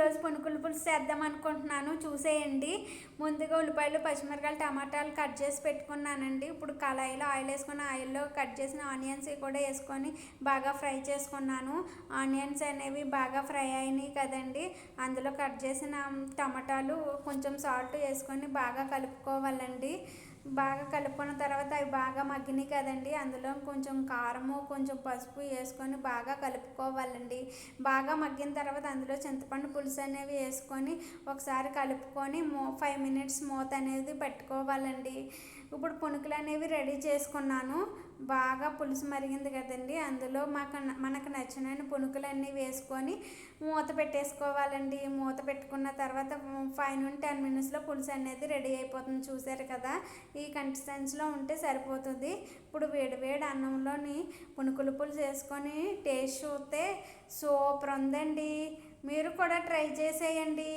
ఈరోజు పునుకుల పులుసు చేద్దాం అనుకుంటున్నాను, చూసేయండి. ముందుగా ఉల్లిపాయలు, పచ్చిమిరపకాయలు, టమాటాలు కట్ చేసి పెట్టుకున్నానండి. ఇప్పుడు కళాయిలో ఆయిల్ వేసుకొని ఆయిల్లో కట్ చేసిన ఆనియన్స్ కూడా వేసుకొని బాగా ఫ్రై చేసుకున్నాను. ఆనియన్స్ అనేవి బాగా ఫ్రై అయినాయి కదండి, అందులో కట్ చేసిన టమాటాలు కొంచెం సాల్ట్ వేసుకొని బాగా కలుపుకోవాలండి. బాగా కలుపుకున్న తర్వాత అవి బాగా మగ్గినాయి కదండి, అందులో కొంచెం కారము, కొంచెం పసుపు వేసుకొని బాగా కలుపుకోవాలండి. బాగా మగ్గిన తర్వాత అందులో చింతపండు పులుసు అనేవి వేసుకొని ఒకసారి కలుపుకొని 5 మినిట్స్ మూత అనేది పెట్టుకోవాలండి. ఇప్పుడు పునుకులు అనేవి రెడీ చేసుకున్నాను. బాగా పులుసు మరిగింది కదండి, అందులో మనకు నచ్చిన పునుకులన్నీ వేసుకొని మూత పెట్టేసుకోవాలండి. మూత పెట్టుకున్న తర్వాత 5 నుండి 10 మినిట్స్లో పులుసు అనేది రెడీ అయిపోతుంది. చూసారు కదా, ఈ కన్సిస్టెన్సీలో ఉంటే సరిపోతుంది. ఇప్పుడు వేడి అన్నంలోని పునుకుల పులుసు వేసుకొని టేస్ట్ చూస్తే సూపర్ ఉందండి. మీరు కూడా ట్రై చేసేయండి.